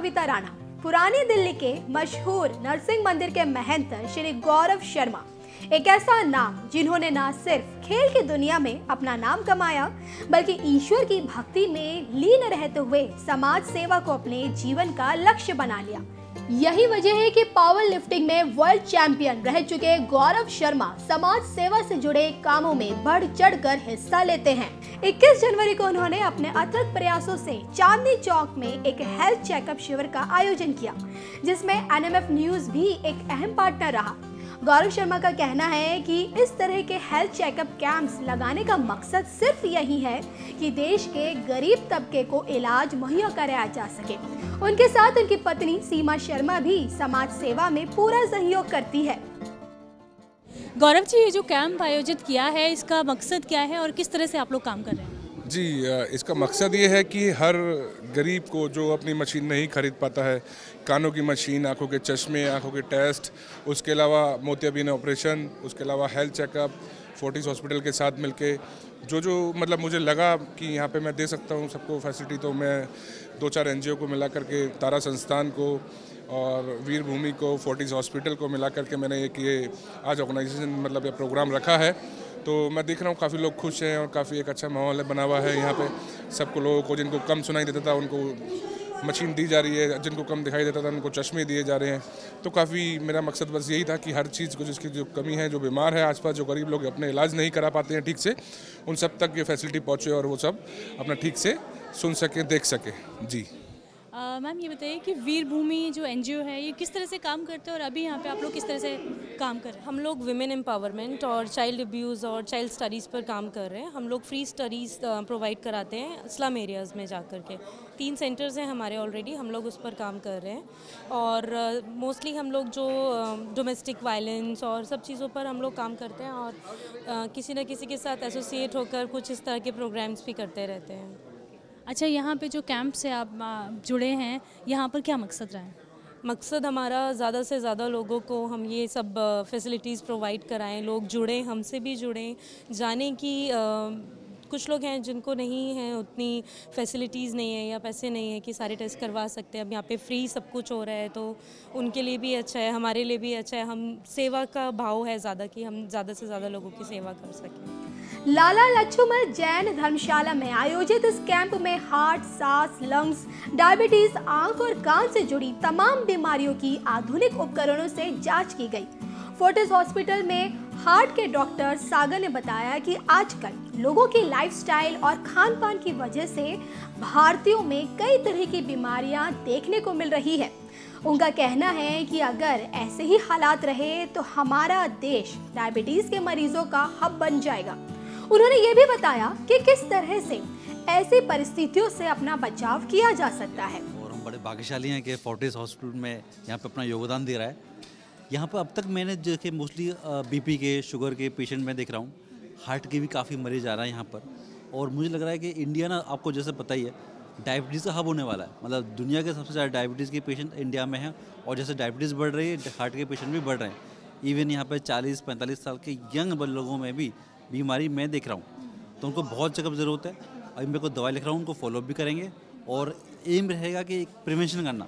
कविता राणा पुरानी दिल्ली के मशहूर नरसिंह मंदिर के महंत श्री गौरव शर्मा, एक ऐसा नाम जिन्होंने न सिर्फ खेल की दुनिया में अपना नाम कमाया बल्कि ईश्वर की भक्ति में लीन रहते हुए समाज सेवा को अपने जीवन का लक्ष्य बना लिया। यही वजह है कि पावर लिफ्टिंग में वर्ल्ड चैंपियन रह चुके गौरव शर्मा समाज सेवा से जुड़े कामों में बढ़ चढ़कर हिस्सा लेते हैं। 21 जनवरी को उन्होंने अपने अथक प्रयासों से चांदनी चौक में एक हेल्थ चेकअप शिविर का आयोजन किया, जिसमें एनएमएफ न्यूज भी एक अहम पार्टनर रहा। गौरव शर्मा का कहना है कि इस तरह के हेल्थ चेकअप कैंप्स लगाने का मकसद सिर्फ यही है कि देश के गरीब तबके को इलाज मुहैया कराया जा सके। उनके साथ उनकी पत्नी सीमा शर्मा भी समाज सेवा में पूरा सहयोग करती है। गौरव जी, ये जो कैंप आयोजित किया है इसका मकसद क्या है और किस तरह से आप लोग काम कर रहे हैं? जी, इसका मकसद ये है कि हर गरीब को जो अपनी मशीन नहीं खरीद पाता है, कानों की मशीन, आंखों के चश्मे, आंखों के टेस्ट, उसके अलावा मोतियाबिंद ऑपरेशन, उसके अलावा हेल्थ चेकअप, फोर्टिस हॉस्पिटल के साथ मिलके जो मतलब मुझे लगा कि यहाँ पे मैं दे सकता हूँ सबको फैसिलिटी, तो मैं 2-4 एनजीओ को मिला करके, तारा संस्थान को और वीर भूमि को, फोर्टिस हॉस्पिटल को मिला करके मैंने ये आज ऑर्गेनाइजेशन मतलब ये प्रोग्राम रखा है। तो मैं देख रहा हूँ काफ़ी लोग खुश हैं और काफ़ी एक अच्छा माहौल बना हुआ है यहाँ पे। सबको लोगों को जिनको कम सुनाई देता था उनको मशीन दी जा रही है, जिनको कम दिखाई देता था उनको चश्मे दिए जा रहे हैं। तो काफ़ी मेरा मकसद बस यही था कि हर चीज़ को, जिसकी जो कमी है, जो बीमार है आसपास, जो गरीब लोग अपने इलाज नहीं करा पाते हैं ठीक से, उन सब तक ये फैसिलिटी पहुँचे और वो सब अपना ठीक से सुन सकें, देख सकें। जी मैम, ये बताइए कि वीर भूमि जो एनजीओ है ये किस तरह से काम करते हैं और अभी यहाँ पे आप लोग किस तरह से काम कर रहे हैं? हम लोग विमेन एम्पावरमेंट और चाइल्ड अब्यूज़ और चाइल्ड स्टडीज़ पर काम कर रहे हैं। हम लोग फ्री स्टडीज़ प्रोवाइड कराते हैं स्लम एरियाज़ में जा कर के। 3 सेंटर्स हैं हमारे ऑलरेडी, हम लोग उस पर काम कर रहे हैं। और मोस्टली हम लोग जो डोमेस्टिक वायलेंस और सब चीज़ों पर हम लोग काम करते हैं और किसी न किसी के साथ एसोसिएट होकर कुछ इस तरह के प्रोग्राम्स भी करते रहते हैं। अच्छा, यहाँ पे जो कैंप से आप जुड़े हैं, यहाँ पर क्या मकसद रहा है? मकसद हमारा ज़्यादा से ज़्यादा लोगों को हम ये सब फैसिलिटीज़ प्रोवाइड कराएं, लोग जुड़ें, हमसे भी जुड़ें, जानें कि कुछ लोग हैं जिनको नहीं है, उतनी फैसिलिटीज़ नहीं है या पैसे नहीं है कि सारे टेस्ट करवा सकते हैं। अब यहाँ पे फ्री सब कुछ हो रहा है तो उनके लिए भी अच्छा है, हमारे लिए भी अच्छा है। हम सेवा का भाव है ज़्यादा कि हम ज़्यादा से ज़्यादा लोगों की सेवा कर सकें। लाला लक्ष्मण जैन धर्मशाला में आयोजित इस कैंप में हार्ट, सांस, लंग्स, डायबिटीज, आंख और कान से जुड़ी तमाम बीमारियों की आधुनिक उपकरणों से जांच की गई। फोर्टिस हॉस्पिटल में हार्ट के डॉक्टर सागर ने बताया कि आजकल लोगों की लाइफस्टाइल और खान पान की वजह से भारतीयों में कई तरह की बीमारियां देखने को मिल रही है। उनका कहना है कि अगर ऐसे ही हालात रहे तो हमारा देश डायबिटीज के मरीजों का हब बन जाएगा। उन्होंने ये भी बताया कि किस तरह से ऐसी परिस्थितियों से अपना बचाव किया जा सकता है। और हम बड़े भाग्यशाली हैं कि फोर्टिस हॉस्पिटल में यहाँ पे अपना योगदान दे रहा है। यहाँ पर अब तक मैंने देखे मोस्टली बीपी के, शुगर के पेशेंट में देख रहा हूँ, हार्ट के भी काफ़ी मरीज आ रहा है यहाँ पर। और मुझे लग रहा है कि इंडिया ना, आपको जैसे पता ही है, डायबिटीज़ का हब होने वाला है। मतलब दुनिया के सबसे ज़्यादा डायबिटीज़ के पेशेंट इंडिया में हैं और जैसे डायबिटीज़ बढ़ रही है, हार्ट के पेशेंट भी बढ़ रहे हैं। इवन यहाँ पर 40-45 साल के यंग लोगों में भी बीमारी मैं देख रहा हूँ, तो उनको बहुत चेकअप ज़रूरत है। अभी मेरे को दवाई लिख रहा हूँ, उनको फॉलोअप भी करेंगे और एम रहेगा कि प्रिवेंशन करना,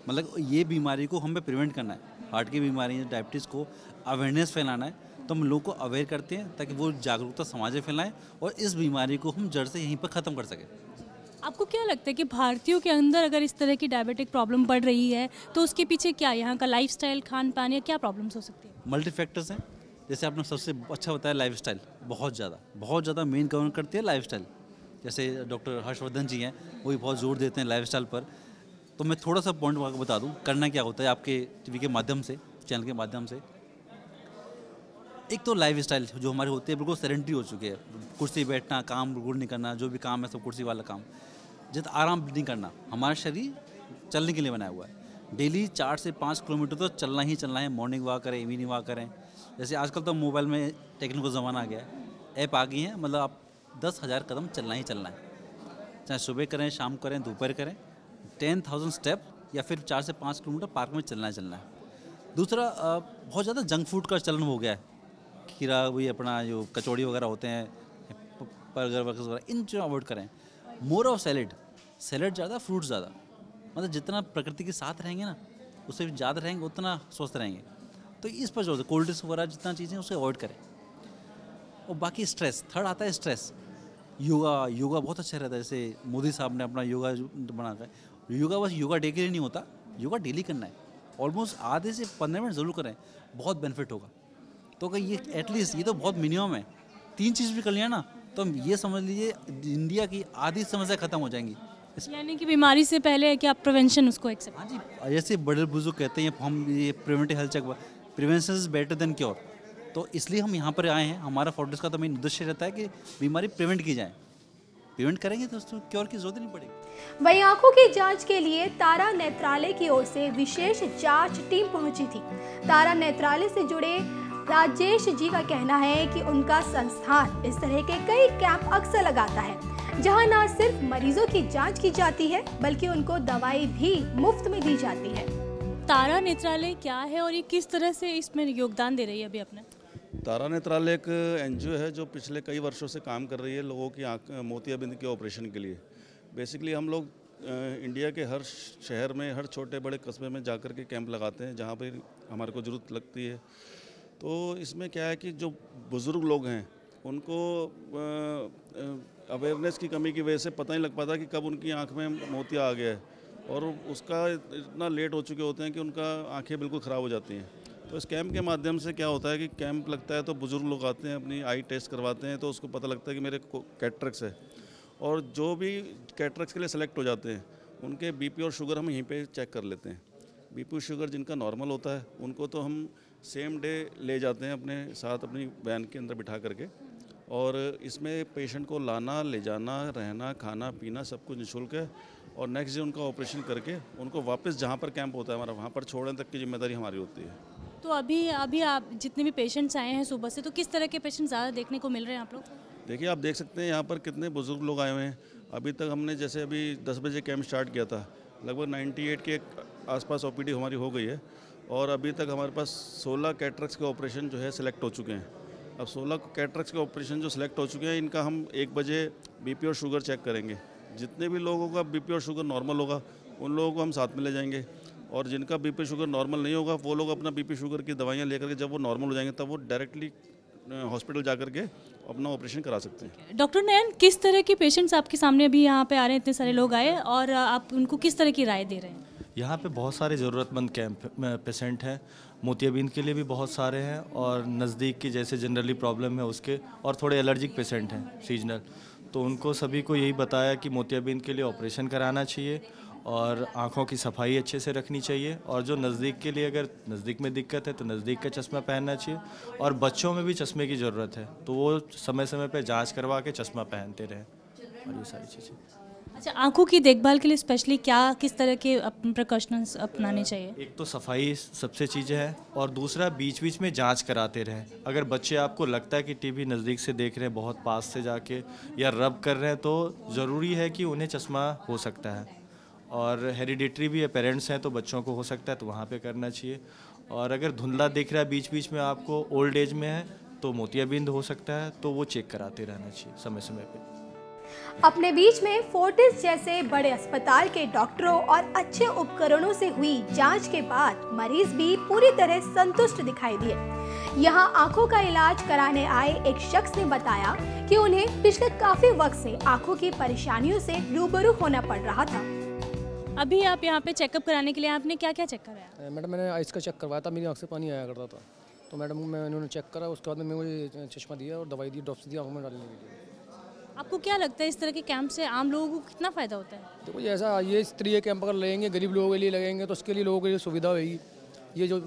मतलब ये बीमारी को हमें प्रिवेंट करना है। हार्ट की बीमारी, डायबिटीज़ को अवेयरनेस फैलाना है, तो हम लोगों को अवेयर करते हैं ताकि वो जागरूकता समाज में फैलाएं और इस बीमारी को हम जड़ से यहीं पर ख़त्म कर सकें। आपको क्या लगता है कि भारतीयों के अंदर अगर इस तरह की डायबिटिक प्रॉब्लम बढ़ रही है तो उसके पीछे क्या, यहाँ का लाइफस्टाइल, खान पान, या क्या प्रॉब्लम्स हो सकती है? मल्टी फैक्टर्स हैं। जैसे आपने सबसे अच्छा बताया लाइफस्टाइल, बहुत ज़्यादा मेन कवर करती है लाइफस्टाइल। जैसे डॉक्टर हर्षवर्धन जी हैं, वो भी बहुत जोर देते हैं लाइफस्टाइल पर। तो मैं थोड़ा सा पॉइंट आपको बता दूं, करना क्या होता है आपके टीवी के माध्यम से, चैनल के माध्यम से। एक तो लाइफस्टाइल जो हमारे होते हैं बिल्कुल सेडेंटरी हो चुके हैं, कुर्सी बैठना, काम बिल्कुल नहीं करना, जो भी काम है सब कुर्सी वाला काम, जब आराम नहीं करना। हमारा शरीर चलने के लिए बनाया हुआ है। डेली 4 से 5 किलोमीटर तो चलना ही चलना है। मॉर्निंग वॉक करें, इवनिंग वॉक करें। जैसे आजकल तो मोबाइल में टेक्निकल ज़माना आ गया है, ऐप आ गई है, मतलब आप 10,000 कदम चलना ही चलना है। चाहे सुबह करें, शाम करें, दोपहर करें, 10,000 स्टेप या फिर 4 से 5 किलोमीटर पार्क में चलना है। दूसरा, बहुत ज़्यादा जंक फूड का चलन हो गया है। खीरा, वही अपना जो कचौड़ी वगैरह होते हैं, बर्गर वगैरह, इन चीज़ों अवॉइड करें। मोर ऑफ सैलेड ज़्यादा, फ्रूट्स ज़्यादा। मतलब जितना प्रकृति के साथ रहेंगे ना, उससे ज़्यादा रहेंगे उतना स्वस्थ रहेंगे। तो इस पर जोर, कोल्ड ड्रिंक्स वगैरह जितना चीज़ें उसे अवॉइड करें। और बाकी स्ट्रेस, थर्ड आता है स्ट्रेस। योगा बहुत अच्छा रहता है, जैसे मोदी साहब ने अपना योगा बना कर, योगा बस योगा डे के लिए नहीं होता, योगा डेली करना है, ऑलमोस्ट आधे से 15 मिनट ज़रूर करें, बहुत बेनिफिट होगा। तो अगर ये एटलीस्ट, ये तो बहुत मिनिमम है, 3 चीज़ भी कर लिया ना, तो हम ये समझ लीजिए इंडिया की आधी समस्या खत्म हो जाएंगी। यानी कि बीमारी से पहले है कि आप प्रिवेंशन उसको एक्सेप्ट। हाँ जी, जैसे बड़े बुजुर्ग कहते हैं हम ये preventive health check, prevention is better than cure. तो इसलिए हम यहाँ पर आए हैं। हमारा फोर्टिस का तो मेन उद्देश्य रहता है कि बीमारी प्रिवेंट की जाए। प्रिवेंट करेंगे तो उसको क्योर की जरूरत नहीं पड़ेगी। वहीं आंखों की जांच के लिए तारा नेत्रालय की ओर से विशेष जांच टीम पहुंची थी। तारा नेत्रालय से जुड़े राजेश जी का कहना है कि उनका संस्थान इस तरह के कई कैंप अक्सर लगाता है, जहां न सिर्फ मरीजों की जांच की जाती है बल्कि उनको दवाई भी मुफ्त में दी जाती है। तारा नेत्रालय क्या है और ये किस तरह से इसमें योगदान दे रही है अभी अपने? तारा नेत्रालय एक एनजीओ है जो पिछले कई वर्षों से काम कर रही है लोगों की आँख मोतियाबिंद के ऑपरेशन के लिए। बेसिकली हम लोग इंडिया के हर शहर में, हर छोटे बड़े कस्बे में जाकर के कैंप लगाते हैं जहाँ पर हमारे को ज़रूरत लगती है। तो इसमें क्या है कि जो बुज़ुर्ग लोग हैं उनको अवेयरनेस की कमी की वजह से पता नहीं लग पाता कि कब उनकी आँख में मोतिया आ गया है, और उसका इतना लेट हो चुके होते हैं कि उनका आँखें बिल्कुल ख़राब हो जाती हैं। तो इस कैंप के माध्यम से क्या होता है कि कैंप लगता है तो बुज़ुर्ग लोग आते हैं, अपनी आई टेस्ट करवाते हैं, तो उसको पता लगता है कि मेरे कैटरेक्स है। और जो भी कैटरेक्स के लिए सेलेक्ट हो जाते हैं उनके बीपी और शुगर हम यहीं पे चेक कर लेते हैं। बीपी और शुगर जिनका नॉर्मल होता है उनको तो हम सेम डे ले जाते हैं अपने साथ, अपनी वैन के अंदर बिठा करके, और इसमें पेशेंट को लाना, ले जाना, रहना, खाना पीना सब कुछ निःशुल्क है। और नेक्स्ट डे उनका ऑपरेशन करके उनको वापस जहाँ पर कैंप होता है हमारा वहाँ पर छोड़ने तक की जिम्मेदारी हमारी होती है। तो अभी आप जितने भी पेशेंट्स आए हैं सुबह से, तो किस तरह के पेशेंट ज़्यादा देखने को मिल रहे हैं आप लोग? देखिए, आप देख सकते हैं यहाँ पर कितने बुज़ुर्ग लोग आए हुए हैं। अभी तक हमने जैसे अभी 10 बजे कैंप स्टार्ट किया था, लगभग 98 के आसपास ओपीडी हमारी हो गई है, और अभी तक हमारे पास 16 कैटरेक्स के ऑपरेशन जो है सिलेक्ट हो चुके हैं। अब 16 कैटरेक्स के ऑपरेशन जो सिलेक्ट हो चुके हैं, इनका हम 1 बजे बीपी और शुगर चेक करेंगे। जितने भी लोगों का बीपी और शुगर नॉर्मल होगा उन लोगों को हम साथ में ले जाएंगे, और जिनका बीपी शुगर नॉर्मल नहीं होगा वो लोग अपना बीपी शुगर की दवाइयाँ लेकर के जब वो नॉर्मल हो जाएंगे तब वो डायरेक्टली हॉस्पिटल जा कर के अपना ऑपरेशन करा सकते हैं। डॉक्टर नयन, किस तरह के पेशेंट्स आपके सामने अभी यहाँ पे आ रहे हैं? इतने सारे लोग आए और आप उनको किस तरह की राय दे रहे हैं? यहाँ पे बहुत सारे ज़रूरतमंद पेशेंट हैं, मोतियाबिंद के लिए भी बहुत सारे हैं, और नज़दीक की जैसे जनरली प्रॉब्लम है उसके, और थोड़े एलर्जिक पेशेंट हैं सीजनल। तो उनको सभी को यही बताया कि मोतियाबिंद के लिए ऑपरेशन कराना चाहिए और आँखों की सफाई अच्छे से रखनी चाहिए, और जो नज़दीक के लिए अगर नज़दीक में दिक्कत है तो नज़दीक का चश्मा पहनना चाहिए, और बच्चों में भी चश्मे की ज़रूरत है तो वो समय समय पर जांच करवा के चश्मा पहनते रहें, और ये सारी चीज़ें। अच्छा, आंखों की देखभाल के लिए स्पेशली क्या किस तरह के प्रिकॉशंस अपनाने चाहिए? एक तो सफाई सबसे चीज़ें है, और दूसरा बीच बीच में जांच कराते रहें। अगर बच्चे आपको लगता है कि टीवी नज़दीक से देख रहे हैं, बहुत पास से जाके या रब कर रहे हैं, तो ज़रूरी है कि उन्हें चश्मा हो सकता है। और हेरिडिटरी भी है, पेरेंट्स हैं तो बच्चों को हो सकता है, तो वहाँ पे करना चाहिए। और अगर धुंधला दिख रहा है बीच बीच में आपको, ओल्ड एज में है तो मोतियाबिंद हो सकता है, तो वो चेक कराते रहना चाहिए समय समय पे। अपने बीच में फोर्टिस जैसे बड़े अस्पताल के डॉक्टरों और अच्छे उपकरणों से हुई जांच के बाद मरीज भी पूरी तरह संतुष्ट दिखाई दिए। यहाँ आंखों का इलाज कराने आए एक शख्स ने बताया कि उन्हें पिछले काफी वक्त से आंखों की परेशानियों से रूबरू होना पड़ रहा था। अभी आप यहाँ पे चेकअप कराने के लिए आपने क्या क्या चेक कराया? मैडम, मैंने आइस का चेक करवाया था, मेरी आँख से पानी आया करता था, तो मैडम उन्होंने चेक करा, उसके बाद में मुझे चश्मा दिया और दवाई दी, ड्रॉप्स दी आँखों में डालने के लिए। आपको क्या लगता है इस तरह के कैंप से आम लोगों को कितना फ़ायदा होता है? देखो, ऐसा ये स्त्री कैंप अगर लगेंगे, गरीब लोगों के लिए लगेंगे तो उसके लिए लोगों के लिए सुविधा होगी। ये जो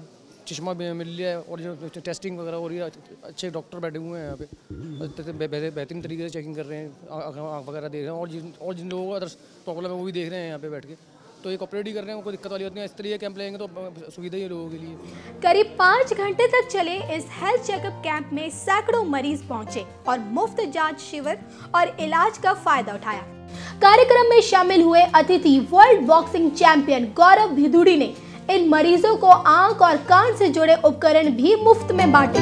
चश्मा मिल रहा है और जो टेस्टिंग वगैरह हो रही है, अच्छे डॉक्टर बैठे हुए हैं यहाँ पे, बेहतरीन तरीके से चेकिंग कर रहे हैं, आँख वगैरह देख रहे हैं, और जिन लोगों को अदर प्रॉब्लम है वो भी देख रहे हैं यहाँ पे बैठ के, तो एक ऑपरेट ही कर रहे हैं, कोई दिक्कत वाली होती है। इस तरह कैंप लेंगे तो सुविधा ही है लोगों के लिए। करीब 5 घंटे तक चले इस हेल्थ चेकअप कैंप में सैकड़ों मरीज पहुंचे और मुफ्त जांच शिविर और इलाज का फायदा उठाया। कार्यक्रम में शामिल हुए अतिथि वर्ल्ड बॉक्सिंग चैंपियन गौरव भिदुड़ी ने इन मरीजों को आंख और कान से जुड़े उपकरण भी मुफ्त में बांटे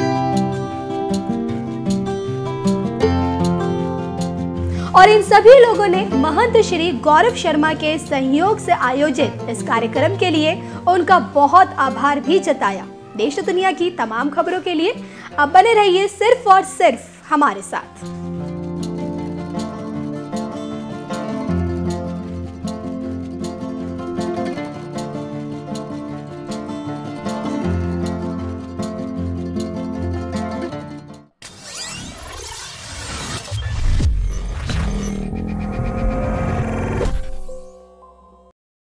और इन सभी लोगों ने महंत श्री गौरव शर्मा के सहयोग से आयोजित इस कार्यक्रम के लिए उनका बहुत आभार भी जताया। देश दुनिया की तमाम खबरों के लिए अब बने रहिए सिर्फ और सिर्फ हमारे साथ।